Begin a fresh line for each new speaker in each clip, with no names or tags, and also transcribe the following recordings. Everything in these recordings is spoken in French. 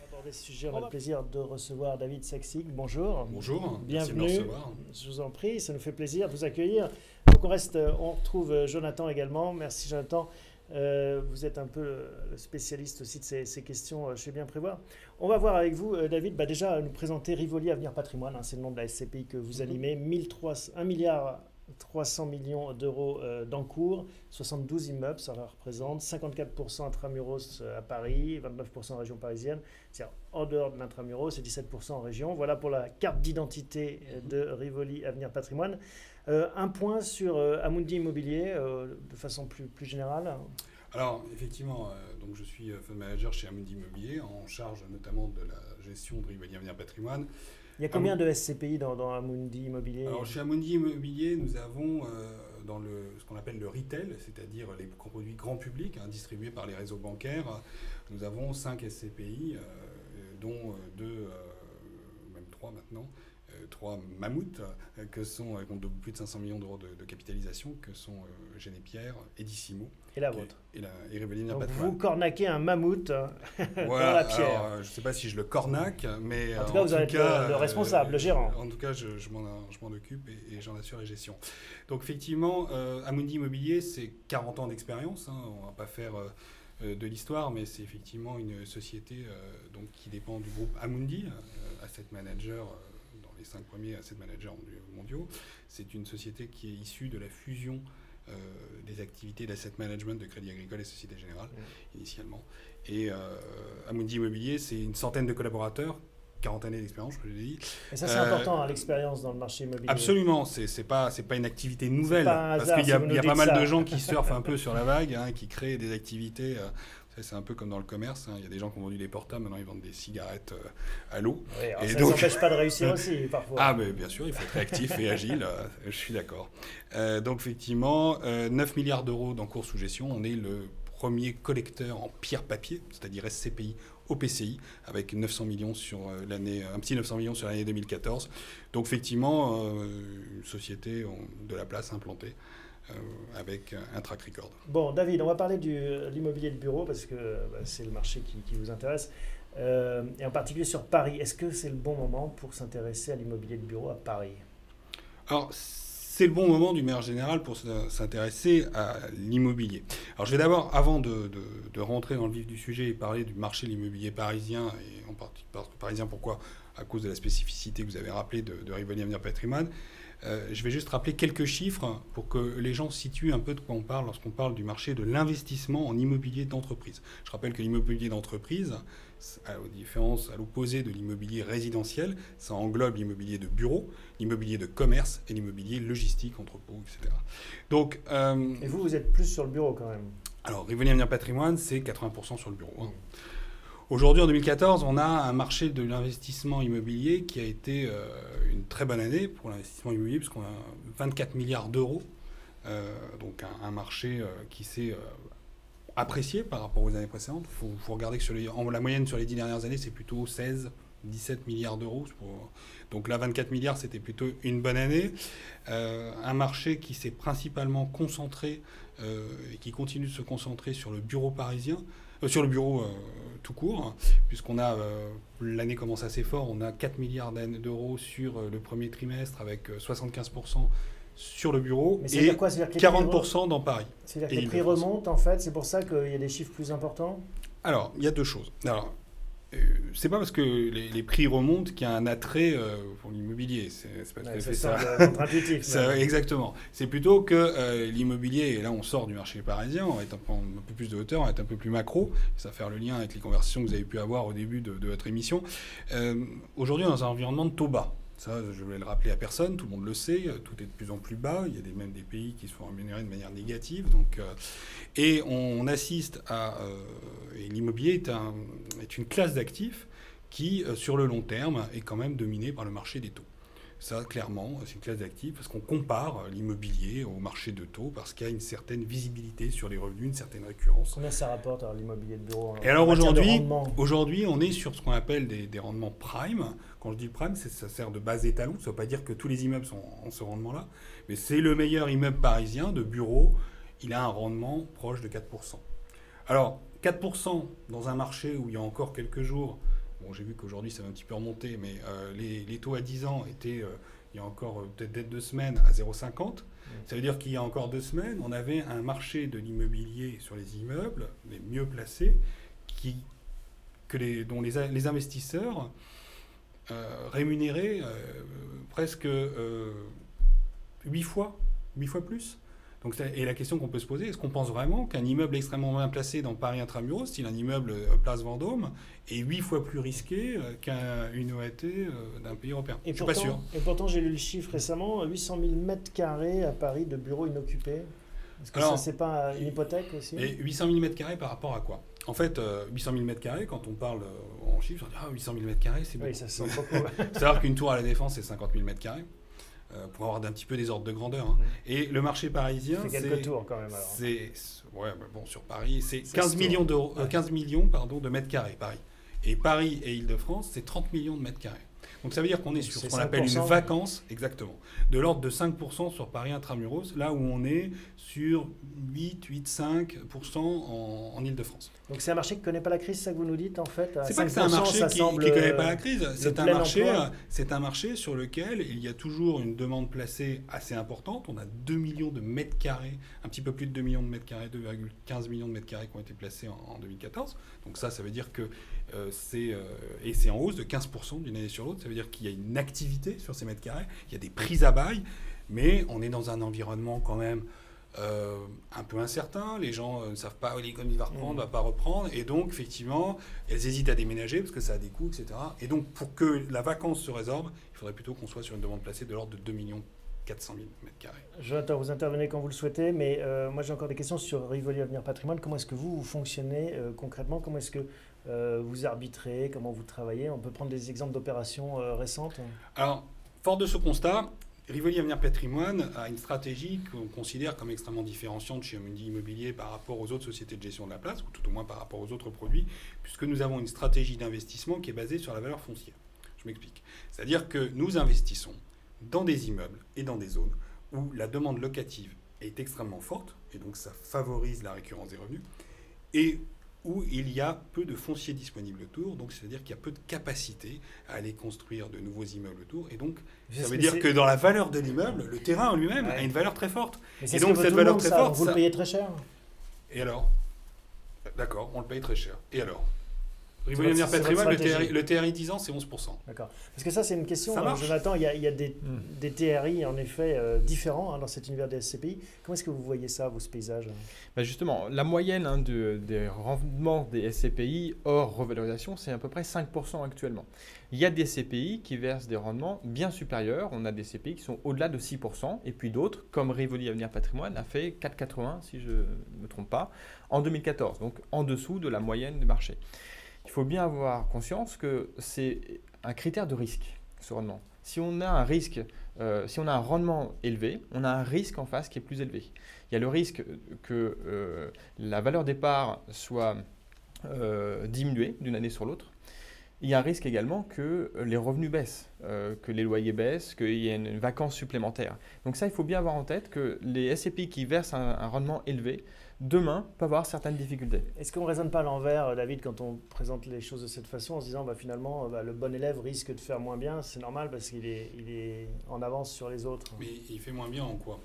Aborder ce sujet, on a le plaisir de recevoir David Saxig. Bonjour.
Bonjour.
Bienvenue.
Merci de me recevoir.
Je vous en prie, ça nous fait plaisir de vous accueillir. Donc on retrouve Jonathan également. Merci Jonathan. Vous êtes un peu le spécialiste aussi de ces questions chez Bien Prévoir. On va voir avec vous, David, déjà nous présenter Rivoli Avenir Patrimoine. C'est le nom de la SCPI que vous animez. 1 milliard 300 millions d'euros d'encours, 72 immeubles, ça représente 54% intramuros à Paris, 29% en région parisienne, c'est-à-dire en dehors de l'intramuros, et 17% en région. Voilà pour la carte d'identité de Rivoli Avenir Patrimoine. Un point sur Amundi Immobilier, de façon plus générale.
Alors, effectivement, donc je suis fund manager chez Amundi Immobilier, en charge notamment de la gestion de Rivoli Avenir Patrimoine.
Il y a combien de SCPI dans Amundi Immobilier?
Alors, chez Amundi Immobilier, nous avons dans ce qu'on appelle le retail, c'est-à-dire les produits grand public distribués par les réseaux bancaires, nous avons 5 SCPI, dont 2, même 3 maintenant, 3 mammouths qui ont plus de 500 millions d'euros de capitalisation, que sont Génépierre, Edissimo.
Et la vôtre.
Et Rivoli Avenir
Donc
Patrimoine.
vous cornaquez un mammouth
Voilà,
dans la pierre.
alors, je ne sais pas si je le cornaque, mais
en tout cas, vous êtes le responsable, le gérant.
En tout cas, je m'en occupe et j'en assure la gestion. Donc effectivement, Amundi Immobilier, c'est 40 ans d'expérience. On ne va pas faire de l'histoire, mais c'est effectivement une société donc, qui dépend du groupe Amundi, Asset Manager, dans les 5 premiers Asset Managers mondiaux. C'est une société qui est issue de la fusion des activités d'asset management de Crédit Agricole et Société Générale, initialement. Et Amundi Immobilier, c'est une centaine de collaborateurs, 40 années d'expérience, je l'ai dit.
Et ça, c'est important, l'expérience dans le marché immobilier.
Absolument, c'est pas une activité nouvelle, parce qu'il y a pas mal de gens qui surfent un peu sur la vague, qui créent des activités. C'est un peu comme dans le commerce. Il y a des gens qui ont vendu des portables, maintenant ils vendent des cigarettes à l'eau.
Oui, et ça ne s'empêche pas de réussir aussi, parfois.
Ah, mais bien sûr, il faut être réactif et agile, je suis d'accord. Donc, effectivement, 9 milliards d'euros d'encours sous gestion. On est le premier collecteur en pierre-papier, c'est-à-dire SCPI au PCI, avec 900 millions sur l'année, un petit 900 millions sur l'année 2014. Donc, effectivement, une société de la place implantée. Avec un track record.
Bon, David, on va parler de l'immobilier de bureau parce que c'est le marché qui vous intéresse, et en particulier sur Paris. Est-ce que c'est le bon moment pour s'intéresser à l'immobilier de bureau à Paris?
Alors, c'est le bon moment d'une manière générale pour s'intéresser à l'immobilier. Alors, je vais d'abord, avant de rentrer dans le vif du sujet et parler du marché de l'immobilier parisien, et en particulier parisien, pourquoi? À cause de la spécificité que vous avez rappelée de Rivoli Avenir Patrimoine. Je vais juste rappeler quelques chiffres pour que les gens situent un peu de quoi on parle lorsqu'on parle du marché de l'investissement en immobilier d'entreprise. Je rappelle que l'immobilier d'entreprise, à l'opposé de l'immobilier résidentiel, ça englobe l'immobilier de bureau, l'immobilier de commerce et l'immobilier logistique, entrepôt, etc. Donc,
et vous êtes plus sur le bureau quand même? Alors,
Rivoli Avenir Patrimoine, c'est 80% sur le bureau. Aujourd'hui, en 2014, on a un marché de l'investissement immobilier qui a été une très bonne année pour l'investissement immobilier, puisqu'on a 24 milliards d'euros. Donc un marché qui s'est apprécié par rapport aux années précédentes. Il faut regarder que la moyenne sur les 10 dernières années, c'est plutôt 17 milliards d'euros. Donc là, 24 milliards, c'était plutôt une bonne année. Un marché qui s'est principalement concentré et qui continue de se concentrer sur le bureau parisien. Sur le bureau tout court, puisqu'on a, l'année commence assez fort, on a 4 milliards d'euros sur le premier trimestre avec 75% sur le bureau et 40% dans Paris.
C'est-à-dire que les prix remontent en fait, c'est pour ça qu'il y a des chiffres plus importants?
Alors, il y a deux choses. Alors, c'est pas parce que les prix remontent qu'il y a un attrait pour l'immobilier. C'est pas tout à fait ça.
Contre-intuitif.
Exactement. C'est plutôt que l'immobilier, et là on sort du marché parisien, on va être un peu plus de hauteur, on va être un peu plus macro. Ça va faire le lien avec les conversations que vous avez pu avoir au début de votre émission. Aujourd'hui, on est dans un environnement de taux bas. Ça, je vais le rappeler à personne, tout le monde le sait, tout est de plus en plus bas, il y a même des pays qui sont rémunérés de manière négative. Donc, et on assiste à... et l'immobilier est une classe d'actifs qui, sur le long terme, est quand même dominée par le marché des taux. Ça, clairement, c'est une classe d'actifs parce qu'on compare l'immobilier au marché de taux parce qu'il y a une certaine visibilité sur les revenus, une certaine récurrence.
Combien ça rapporte l'immobilier de bureau?
Et alors aujourd'hui, on est sur ce qu'on appelle des rendements prime. Quand je dis prime, ça sert de base d'étalon. Ça ne veut pas dire que tous les immeubles sont en ce rendement-là, mais c'est le meilleur immeuble parisien de bureau. Il a un rendement proche de 4%. Alors, 4% dans un marché où il y a encore quelques jours, bon, j'ai vu qu'aujourd'hui ça va un petit peu remonter, mais les taux à 10 ans étaient, il y a encore peut-être 2 semaines, à 0,50. Ça veut dire qu'il y a encore 2 semaines, on avait un marché de l'immobilier sur les immeubles, les mieux placés, dont les investisseurs rémunéraient presque 8 fois plus. Donc, et la question qu'on peut se poser, est-ce qu'on pense vraiment qu'un immeuble extrêmement bien placé dans Paris Intramuros, style un immeuble Place Vendôme, est 8 fois plus risqué qu'une OAT d'un pays européen? Je ne suis pas sûr.
Et pourtant, j'ai lu le chiffre récemment, 800 000 mètres carrés à Paris de bureaux inoccupés. Est-ce que ça, c'est pas une hypothèque aussi?
Et 800 000 mètres carrés par rapport à quoi? En fait, 800 000 mètres carrés, quand on parle en chiffres, on dit 800 000 mètres carrés, c'est beaucoup.
Oui, ça sent beaucoup.
C'est-à-dire qu'une tour à la Défense, c'est 50 000 mètres carrés. Pour avoir un petit peu des ordres de grandeur. Hein. Et le marché parisien,
c'est quelques tours quand même. Alors.
Ouais, bon, sur Paris, c'est 15 millions de mètres carrés, Paris. Et Paris et Île-de-France, c'est 30 millions de mètres carrés. Donc ça veut dire qu'on est sur ce qu'on appelle une vacance, exactement, de l'ordre de 5% sur Paris Intramuros, là où on est sur 8,5% en Île-de-France.
Donc c'est un marché qui ne connaît pas la crise, c'est ça que vous nous dites en fait?
C'est pas que c'est un marché qui ne connaît pas la crise, c'est un marché sur lequel il y a toujours une demande placée assez importante. On a 2 millions de mètres carrés, un petit peu plus de 2 millions de mètres carrés, 2,15 millions de mètres carrés qui ont été placés en 2014. Donc ça veut dire que c'est en hausse de 15% d'une année sur l'autre. Ça veut dire qu'il y a une activité sur ces mètres carrés, il y a des prises à bail, mais on est dans un environnement quand même un peu incertain. Les gens ne savent pas où l'économie va reprendre, va pas reprendre, et donc effectivement, elles hésitent à déménager parce que ça a des coûts, etc. Et donc pour que la vacance se résorbe, il faudrait plutôt qu'on soit sur une demande placée de l'ordre de 2 400 000 mètres carrés.
Jonathan, vous intervenez quand vous le souhaitez, mais moi j'ai encore des questions sur Rivoli Avenir Patrimoine. Comment est-ce que vous fonctionnez concrètement? Comment est-ce que vous arbitrez? Comment vous travaillez? On peut prendre des exemples d'opérations récentes?
Alors, fort de ce constat, Rivoli Avenir Patrimoine a une stratégie qu'on considère comme extrêmement différenciante chez Amundi Immobilier par rapport aux autres sociétés de gestion de la place, ou tout au moins par rapport aux autres produits, puisque nous avons une stratégie d'investissement qui est basée sur la valeur foncière. Je m'explique. C'est-à-dire que nous investissons dans des immeubles et dans des zones où la demande locative est extrêmement forte, et donc ça favorise la récurrence des revenus, et où il y a peu de foncier disponible autour, donc c'est-à-dire qu'il y a peu de capacité à aller construire de nouveaux immeubles autour, et donc ça veut dire que dans la valeur de l'immeuble, le terrain en lui-même a une valeur très forte.
Et donc cette valeur très forte, vous le payez très cher.
Et alors? D'accord, on le paye très cher. Et alors? Rivoli Avenir Patrimoine, le TRI 10 ans, c'est 11%.
D'accord. Parce que ça, c'est une question, Jonathan, il y a des TRI, en effet, différents dans cet univers des SCPI. Comment est-ce que vous voyez ça, vous, ce paysage?
Justement, la moyenne des rendements des SCPI hors revalorisation, c'est à peu près 5% actuellement. Il y a des SCPI qui versent des rendements bien supérieurs. On a des SCPI qui sont au-delà de 6%. Et puis d'autres, comme Rivoli Avenir Patrimoine, a fait 4,80, si je ne me trompe pas, en 2014. Donc en dessous de la moyenne du marché. Il faut bien avoir conscience que c'est un critère de risque, ce rendement. Si on a un risque, si on a un rendement élevé, on a un risque en face qui est plus élevé. Il y a le risque que la valeur départ soit diminuée d'une année sur l'autre. Il y a un risque également que les revenus baissent, que les loyers baissent, qu'il y ait une vacance supplémentaire. Donc ça, il faut bien avoir en tête que les SCPI qui versent un rendement élevé, demain, peuvent avoir certaines difficultés.
Est-ce qu'on ne raisonne pas à l'envers, David, quand on présente les choses de cette façon, en se disant finalement, le bon élève risque de faire moins bien? C'est normal parce qu'il est en avance sur les autres.
Mais il fait moins bien en quoi?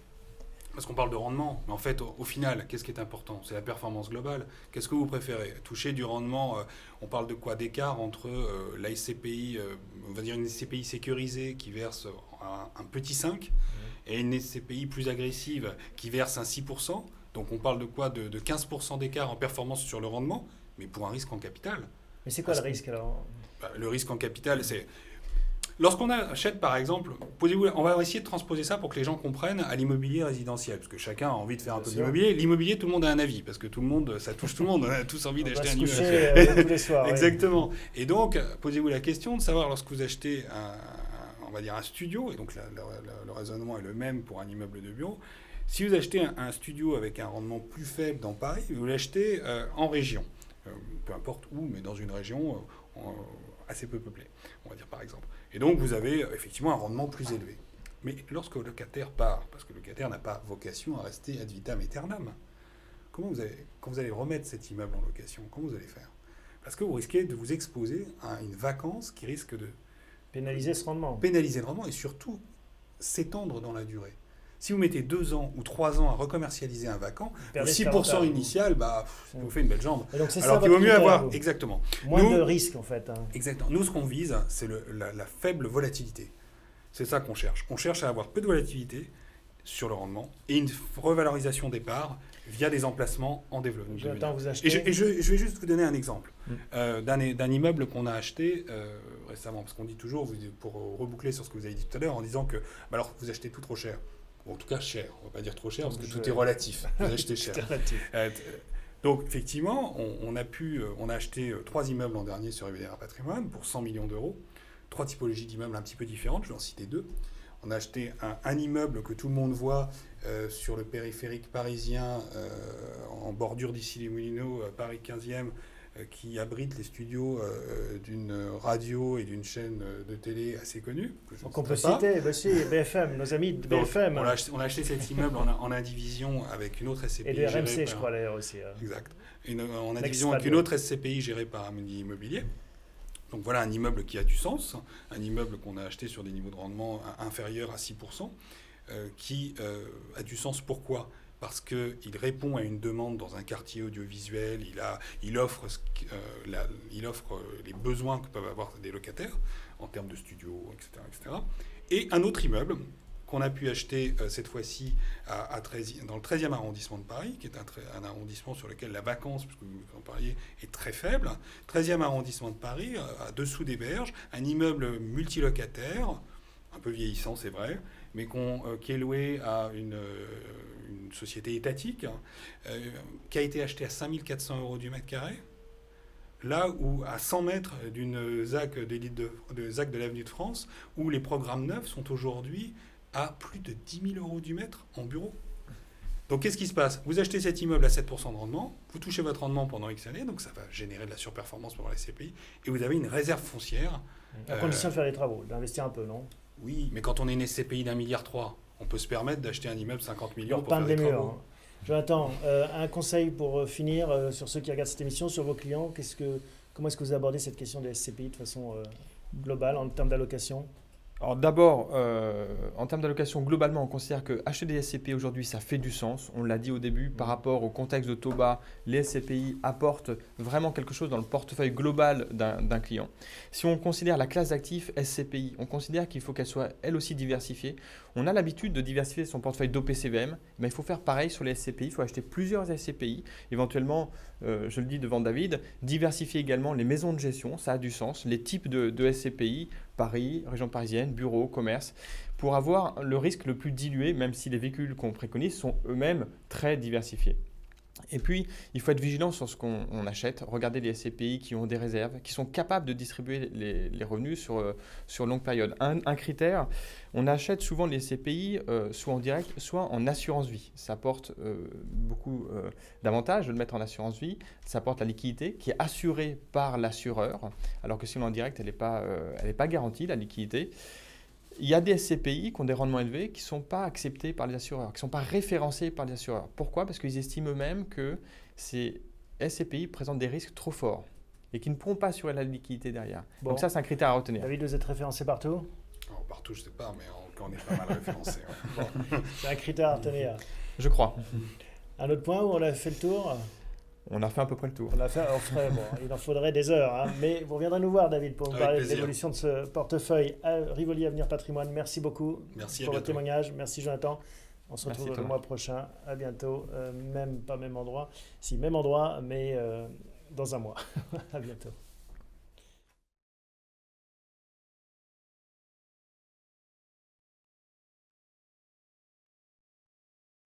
Parce qu'on parle de rendement, mais en fait, au final, qu'est-ce qui est important? C'est la performance globale. Qu'est-ce que vous préférez? Toucher du rendement, on parle de quoi? D'écart entre la SCPI, on va dire une SCPI sécurisée qui verse un petit 5 et une SCPI plus agressive qui verse un 6%. Donc on parle de quoi? De 15% d'écart en performance sur le rendement, mais pour un risque en capital.
Mais c'est quoi le risque alors?
Le risque en capital, c'est... Lorsqu'on achète, par exemple, on va essayer de transposer ça pour que les gens comprennent à l'immobilier résidentiel, parce que chacun a envie de faire un peu d'immobilier. L'immobilier, tout le monde a un avis, parce que tout le monde, ça touche tout le monde. On a tous envie d'acheter un immeuble.
Tous les soirs.
Exactement. Et donc, posez-vous la question de savoir, lorsque vous achetez va dire un studio, et donc le raisonnement est le même pour un immeuble de bureau. Si vous achetez un studio avec un rendement plus faible dans Paris, vous l'achetez en région, peu importe où, mais dans une région assez peu peuplée, on va dire par exemple. Et donc vous avez effectivement un rendement plus élevé. Mais lorsque le locataire part, parce que le locataire n'a pas vocation à rester ad vitam aeternam, quand vous allez remettre cet immeuble en location, comment vous allez faire? Parce que vous risquez de vous exposer à une vacance qui risque de
pénaliser ce rendement.
Pénaliser le rendement et surtout s'étendre dans la durée. Si vous mettez 2 ans ou 3 ans à recommercialiser un vacant, le 6% initial, ça vous fait une belle jambe.
Donc c'est
alors qu'il vaut mieux avoir... Exactement.
Moins de risques en fait.
Exactement. Nous, ce qu'on vise, c'est la faible volatilité. C'est ça qu'on cherche. On cherche à avoir peu de volatilité sur le rendement et une revalorisation des parts via des emplacements en développement. Et je vais juste vous donner un exemple d'un immeuble qu'on a acheté récemment. Parce qu'on dit toujours, pour reboucler sur ce que vous avez dit tout à l'heure, en disant que alors vous achetez tout trop cher. Ou en tout cas cher, on ne va pas dire trop cher, parce que tout est relatif. Vous achetez cher. Donc effectivement, on a acheté 3 immeubles l'an dernier sur Riviera Patrimoine pour 100 millions d'euros. 3 typologies d'immeubles un petit peu différentes, je vais en citer 2. On a acheté un immeuble que tout le monde voit sur le périphérique parisien, en bordure d'Issy-les-Moulineaux, Paris 15e, qui abrite les studios d'une radio et d'une chaîne de télé assez connue.
Donc on peut citer BFM, nos amis de BFM.
On a acheté cet immeuble en indivision avec une autre SCPI.
Et de RMC, je crois d'ailleurs aussi.
Exact. En indivision avec une autre SCPI gérée par Amundi Immobilier. Donc voilà un immeuble qui a du sens, un immeuble qu'on a acheté sur des niveaux de rendement inférieurs à 6%, qui a du sens. Pourquoi ? Parce qu'il répond à une demande dans un quartier audiovisuel, il offre les besoins que peuvent avoir des locataires en termes de studios, etc., etc. Et un autre immeuble qu'on a pu acheter cette fois-ci dans le 13e arrondissement de Paris, qui est un arrondissement sur lequel la vacance, puisque vous en parliez, est très faible. 13e arrondissement de Paris, à dessous des Berges, un immeuble multilocataire, un peu vieillissant, c'est vrai, mais qui est loué à une société étatique, qui a été acheté à 5 400 € du mètre carré, là où à 100 mètres d'une ZAC de l'avenue de France, où les programmes neufs sont aujourd'hui à plus de 10 000 € du mètre en bureau. Donc qu'est-ce qui se passe? Vous achetez cet immeuble à 7% de rendement, vous touchez votre rendement pendant X années, donc ça va générer de la surperformance pour les SCPI, et vous avez une réserve foncière.
À condition de faire les travaux, d'investir un peu, non?
Oui, mais quand on est une SCPI d'1,3 milliard, on peut se permettre d'acheter un immeuble 50 millions pour
peindre
faire des
les
travaux.
murs. Jonathan, un conseil pour finir sur ceux qui regardent cette émission, sur vos clients. Comment est-ce que vous abordez cette question des SCPI de façon globale en termes d'allocation?
Alors d'abord, en termes d'allocation, globalement, on considère que acheter des SCPI aujourd'hui, ça fait du sens. On l'a dit au début, par rapport au contexte de taux bas, les SCPI apportent vraiment quelque chose dans le portefeuille global d'un client. Si on considère la classe d'actifs SCPI, on considère qu'il faut qu'elle soit elle aussi diversifiée. On a l'habitude de diversifier son portefeuille d'OPCVM, mais il faut faire pareil sur les SCPI. Il faut acheter plusieurs SCPI. Éventuellement, je le dis devant David, diversifier également les maisons de gestion, ça a du sens, les types de SCPI, Paris, région parisienne, bureaux, commerce, pour avoir le risque le plus dilué, même si les véhicules qu'on préconise sont eux-mêmes très diversifiés. Et puis, il faut être vigilant sur ce qu'on achète, regarder les SCPI qui ont des réserves, qui sont capables de distribuer les revenus sur longue période. Un critère, on achète souvent les SCPI soit en direct, soit en assurance vie. Ça apporte beaucoup d'avantages de le mettre en assurance vie. Ça apporte la liquidité qui est assurée par l'assureur, alors que si on est en direct, elle n'est pas garantie, la liquidité. Il y a des SCPI qui ont des rendements élevés qui ne sont pas acceptés par les assureurs, qui ne sont pas référencés par les assureurs. Pourquoi? Parce qu'ils estiment eux-mêmes que ces SCPI présentent des risques trop forts et qui ne pourront pas assurer la liquidité derrière.
Bon.
Donc ça, c'est un critère à retenir.
David, vous êtes référencé partout?
Partout, je ne sais pas, mais on est pas mal référencé. Ouais.
Bon. C'est un critère à retenir.
Je crois.
Un autre point où on a fait le tour?
On a fait à peu près le tour.
Il en faudrait des heures, hein. Mais vous reviendrez nous voir, David, pour nous parler de l'évolution de ce portefeuille. Rivoli Avenir Patrimoine, merci beaucoup pour votre témoignage. Merci Jonathan. On se retrouve le mois prochain. À bientôt. Pas même endroit. Si, même endroit, mais dans un mois. À bientôt.